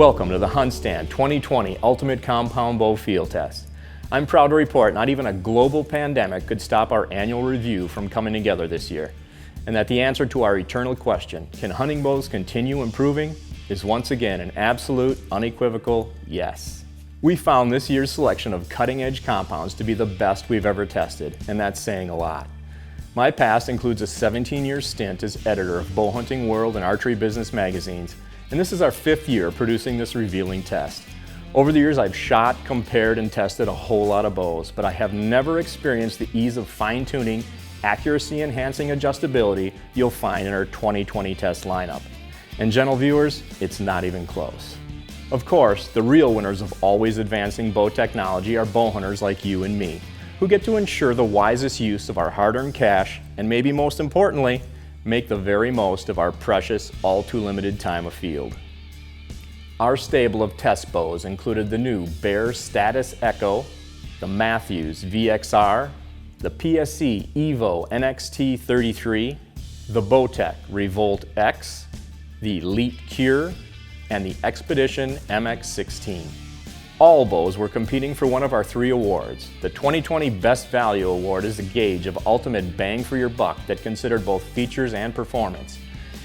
Welcome to the HuntStand 2020 Ultimate Compound Bow Field Test. I'm proud to report not even a global pandemic could stop our annual review from coming together this year, and that the answer to our eternal question, can hunting bows continue improving, is once again an absolute, unequivocal yes. We found this year's selection of cutting-edge compounds to be the best we've ever tested, and that's saying a lot. My past includes a 17-year stint as editor of Bow Hunting World and Archery Business magazines, and this is our 5th year producing this revealing test. Over the years, I've shot, compared, and tested a whole lot of bows, but I have never experienced the ease of fine-tuning, accuracy-enhancing adjustability you'll find in our 2020 test lineup. And gentle viewers, it's not even close. Of course, the real winners of always advancing bow technology are bow hunters like you and me, who get to ensure the wisest use of our hard-earned cash, and maybe most importantly, make the very most of our precious, all too limited time afield. Our stable of test bows included the new Bear Status Echo, the Mathews VXR, the PSE EVO NXT 33, the Bowtech Revolt X, the Elite KURE, and the Xpedition MX16. All bows were competing for one of our 3 awards. The 2020 Best Value Award is a gauge of ultimate bang for your buck that considered both features and performance.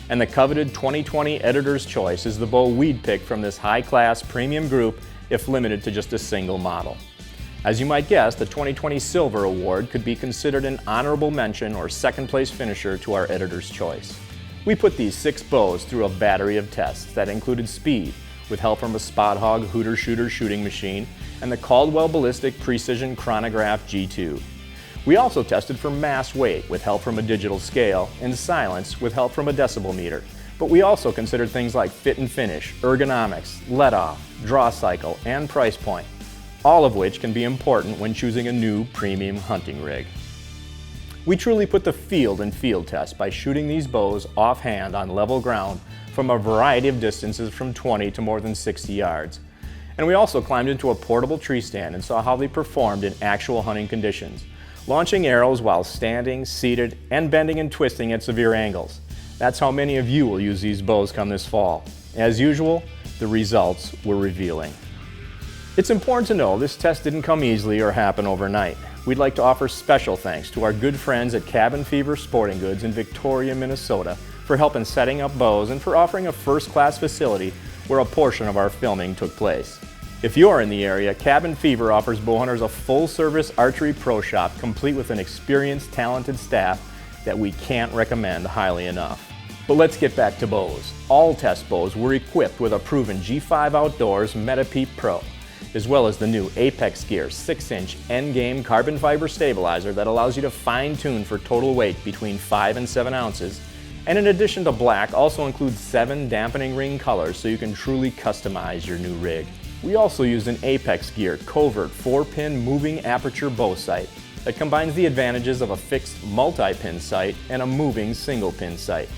And the coveted 2020 Editor's Choice is the bow we'd pick from this high-class premium group if limited to just a single model. As you might guess, the 2020 Silver Award could be considered an honorable mention or second-place finisher to our Editor's Choice. We put these 6 bows through a battery of tests that included speed, with help from a Spot Hogg Hooter Shooter shooting machine, and the Caldwell Ballistic Precision Chronograph G2. We also tested for mass weight with help from a digital scale, and silence with help from a decibel meter. But we also considered things like fit and finish, ergonomics, let-off, draw cycle, and price point, all of which can be important when choosing a new premium hunting rig. We truly put the field in field test by shooting these bows offhand on level ground from a variety of distances from 20 to more than 60 yards. And we also climbed into a portable tree stand and saw how they performed in actual hunting conditions, launching arrows while standing, seated, and bending and twisting at severe angles. That's how many of you will use these bows come this fall. As usual, the results were revealing. It's important to know this test didn't come easily or happen overnight. We'd like to offer special thanks to our good friends at Cabin Fever Sporting Goods in Victoria, Minnesota, for helping setting up bows and for offering a first-class facility where a portion of our filming took place. If you're in the area, Cabin Fever offers bow hunters a full-service archery pro shop complete with an experienced, talented staff that we can't recommend highly enough. But let's get back to bows. All test bows were equipped with a proven G5 Outdoors Metapeep Pro, as well as the new Apex Gear 6-inch Endgame carbon fiber stabilizer that allows you to fine-tune for total weight between 5 and 7 ounces, and in addition to black, also includes 7 dampening ring colors so you can truly customize your new rig. We also used an Apex Gear covert 4-pin moving aperture bow sight that combines the advantages of a fixed multi-pin sight and a moving single-pin sight.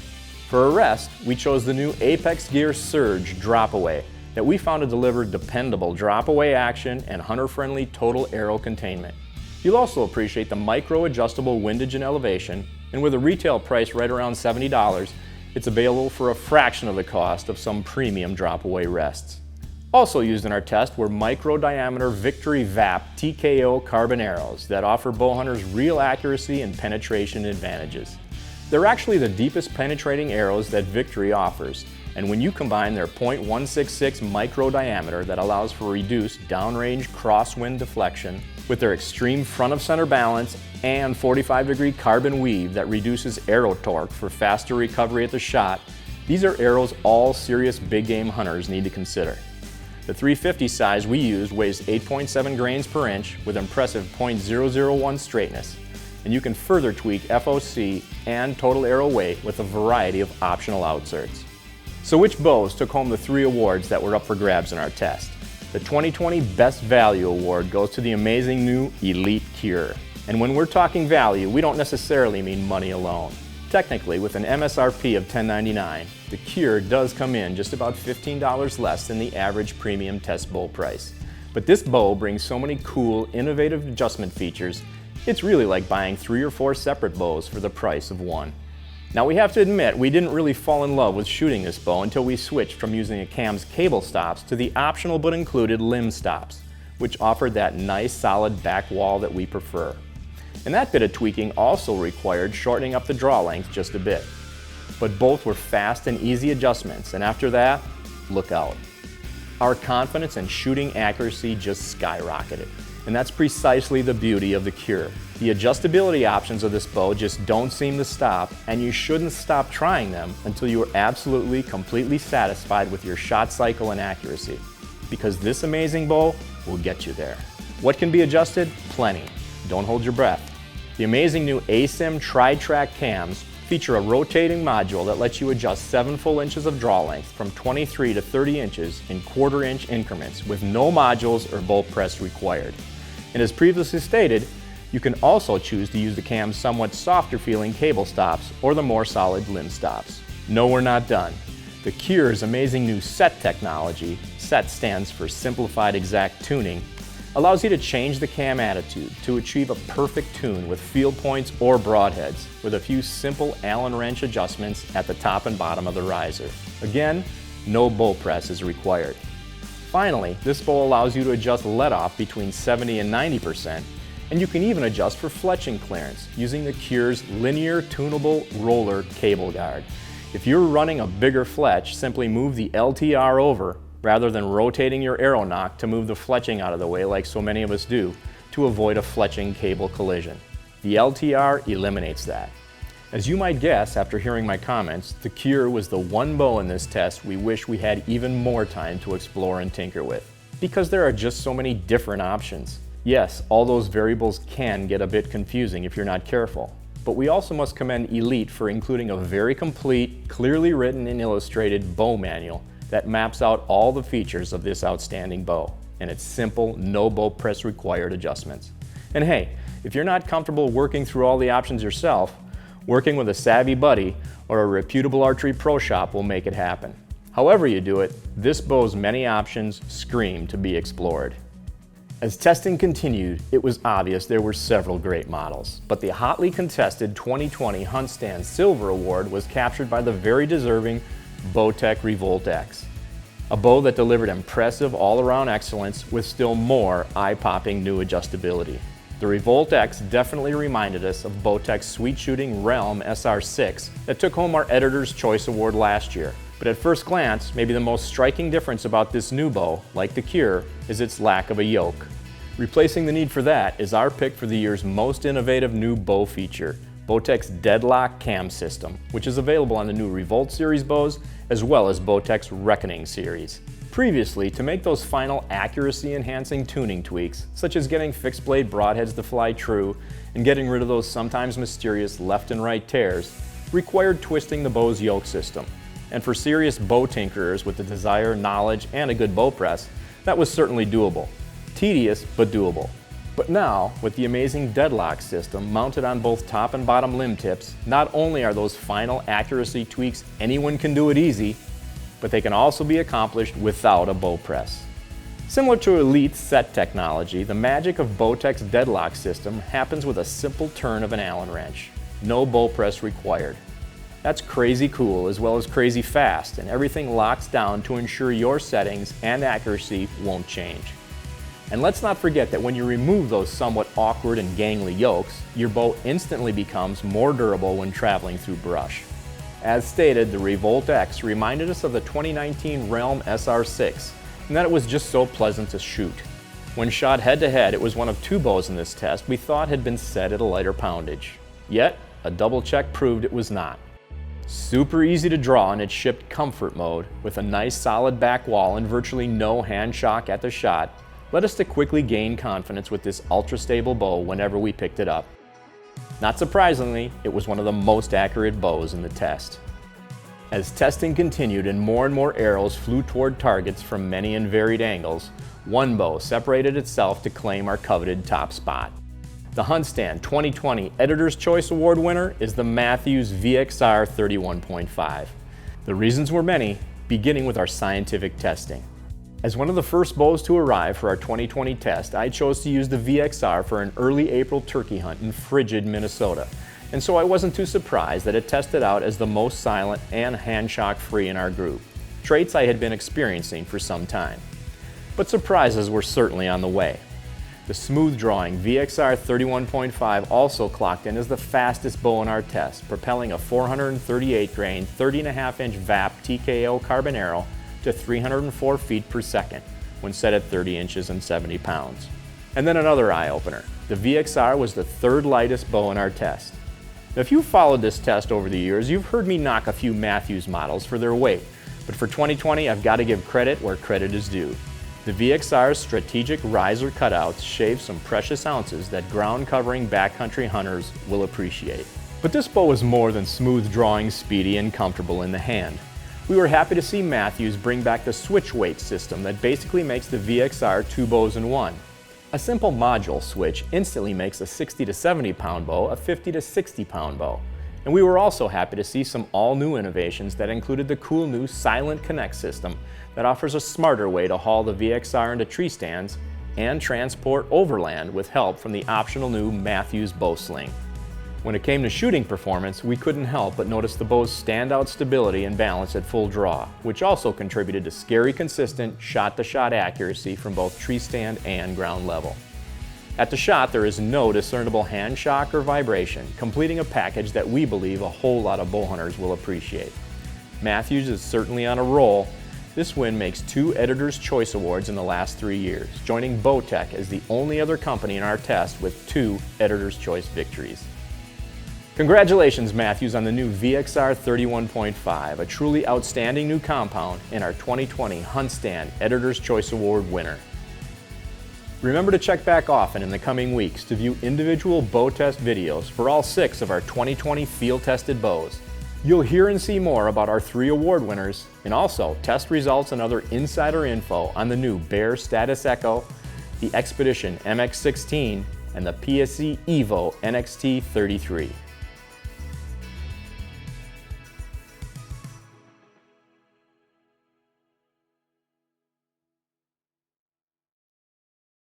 For a rest, we chose the new Apex Gear Surge drop-away that we found to deliver dependable drop-away action and hunter-friendly total arrow containment. You'll also appreciate the micro-adjustable windage and elevation, and with a retail price right around $70, it's available for a fraction of the cost of some premium drop-away rests. Also used in our test were micro-diameter Victory VAP TKO carbon arrows that offer bow hunters real accuracy and penetration advantages. They're actually the deepest penetrating arrows that Victory offers, and when you combine their .166 micro diameter that allows for reduced downrange crosswind deflection with their extreme front of center balance and 45-degree carbon weave that reduces arrow torque for faster recovery at the shot, these are arrows all serious big game hunters need to consider. The 350 size we used weighs 8.7 grains per inch with impressive .001 straightness, and you can further tweak FOC and total arrow weight with a variety of optional outserts. So which bows took home the 3 awards that were up for grabs in our test? The 2020 Best Value Award goes to the amazing new Elite KURE. And when we're talking value, we don't necessarily mean money alone. Technically, with an MSRP of $10.99, the KURE does come in just about $15 less than the average premium test bow price. But this bow brings so many cool, innovative adjustment features, it's really like buying 3 or 4 separate bows for the price of one. Now we have to admit, we didn't really fall in love with shooting this bow until we switched from using a cam's cable stops to the optional but included limb stops, which offered that nice solid back wall that we prefer. And that bit of tweaking also required shortening up the draw length just a bit. But both were fast and easy adjustments, and after that, look out. Our confidence and shooting accuracy just skyrocketed. And that's precisely the beauty of the KURE. The adjustability options of this bow just don't seem to stop, and you shouldn't stop trying them until you are absolutely, completely satisfied with your shot cycle and accuracy. Because this amazing bow will get you there. What can be adjusted? Plenty. Don't hold your breath. The amazing new ASIM Tri-Track cams feature a rotating module that lets you adjust 7 full inches of draw length from 23 to 30 inches in 1/4 inch increments with no modules or bolt press required. And as previously stated, you can also choose to use the cam's somewhat softer feeling cable stops or the more solid limb stops. No, we're not done. The KURE's amazing new SET technology, SET stands for Simplified Exact Tuning, allows you to change the cam attitude to achieve a perfect tune with field points or broadheads with a few simple Allen wrench adjustments at the top and bottom of the riser. Again, no bolt press is required. Finally, this bow allows you to adjust let-off between 70 and 90%, and you can even adjust for fletching clearance using the KURE's linear tunable roller cable guard. If you're running a bigger fletch, simply move the LTR over rather than rotating your arrow nock to move the fletching out of the way like so many of us do to avoid a fletching cable collision. The LTR eliminates that. As you might guess after hearing my comments, the KURE was the one bow in this test we wish we had even more time to explore and tinker with, because there are just so many different options. Yes, all those variables can get a bit confusing if you're not careful, but we also must commend Elite for including a very complete, clearly written and illustrated bow manual that maps out all the features of this outstanding bow and its simple, no bolt press required adjustments. And hey, if you're not comfortable working through all the options yourself, working with a savvy buddy or a reputable archery pro shop will make it happen. However you do it, this bow's many options scream to be explored. As testing continued, it was obvious there were several great models, but the hotly contested 2020 HuntStand Silver Award was captured by the very deserving Bowtech Revolt X, a bow that delivered impressive all-around excellence with still more eye-popping new adjustability. The Revolt X definitely reminded us of Bowtech's sweet-shooting Realm SR6 that took home our Editor's Choice Award last year. But at first glance, maybe the most striking difference about this new bow, like the KURE, is its lack of a yoke. Replacing the need for that is our pick for the year's most innovative new bow feature, Bowtech's Deadlock Cam System, which is available on the new Revolt series bows as well as Bowtech's Reckoning series. Previously, to make those final accuracy-enhancing tuning tweaks, such as getting fixed blade broadheads to fly true and getting rid of those sometimes mysterious left and right tears, required twisting the bow's yoke system. And for serious bow tinkerers with the desire, knowledge, and a good bow press, that was certainly doable. Tedious, but doable. But now, with the amazing Deadlock system mounted on both top and bottom limb tips, not only are those final accuracy tweaks anyone can do it easy, but they can also be accomplished without a bow press. Similar to Elite's SET technology, the magic of Bowtech's Deadlock system happens with a simple turn of an Allen wrench. No bow press required. That's crazy cool as well as crazy fast, and everything locks down to ensure your settings and accuracy won't change. And let's not forget that when you remove those somewhat awkward and gangly yokes, your bow instantly becomes more durable when traveling through brush. As stated, the Revolt X reminded us of the 2019 Realm SR6, and that it was just so pleasant to shoot. When shot head-to-head, it was one of 2 bows in this test we thought had been set at a lighter poundage. Yet, a double check proved it was not. Super easy to draw in its shipped comfort mode, with a nice solid back wall and virtually no hand shock at the shot, led us to quickly gain confidence with this ultra-stable bow whenever we picked it up. Not surprisingly, it was one of the most accurate bows in the test. As testing continued and more arrows flew toward targets from many and varied angles, one bow separated itself to claim our coveted top spot. The HuntStand 2020 Editor's Choice Award winner is the Mathews VXR 31.5. The reasons were many, beginning with our scientific testing. As one of the first bows to arrive for our 2020 test, I chose to use the VXR for an early April turkey hunt in frigid Minnesota, and so I wasn't too surprised that it tested out as the most silent and hand shock free in our group, traits I had been experiencing for some time. But surprises were certainly on the way. The smooth drawing VXR 31.5 also clocked in as the fastest bow in our test, propelling a 438 grain 30.5-inch VAP TKO carbon arrow to 304 feet per second when set at 30 inches and 70 pounds. And then another eye-opener. The VXR was the third lightest bow in our test. Now, if you've followed this test over the years, you've heard me knock a few Mathews models for their weight, but for 2020, I've got to give credit where credit is due. The VXR's strategic riser cutouts shave some precious ounces that ground-covering backcountry hunters will appreciate. But this bow is more than smooth drawing, speedy, and comfortable in the hand. We were happy to see Mathews bring back the switch weight system that basically makes the VXR two bows in one. A simple module switch instantly makes a 60 to 70 pound bow a 50 to 60 pound bow. And we were also happy to see some all-new innovations that included the cool new Silent Connect system that offers a smarter way to haul the VXR into tree stands and transport overland with help from the optional new Mathews bow sling. When it came to shooting performance, we couldn't help but notice the bow's standout stability and balance at full draw, which also contributed to scary consistent shot-to-shot accuracy from both tree stand and ground level. At the shot, there is no discernible hand shock or vibration, completing a package that we believe a whole lot of bow hunters will appreciate. Mathews is certainly on a roll. This win makes 2 Editor's Choice Awards in the last 3 years, joining Bowtech as the only other company in our test with 2 Editor's Choice victories. Congratulations, Mathews, on the new VXR 31.5, a truly outstanding new compound and our 2020 HuntStand Editor's Choice Award winner. Remember to check back often in the coming weeks to view individual bow test videos for all 6 of our 2020 field-tested bows. You'll hear and see more about our 3 award winners, and also test results and other insider info on the new Bear Status Echo, the Xpedition MX16, and the PSE EVO NXT 33.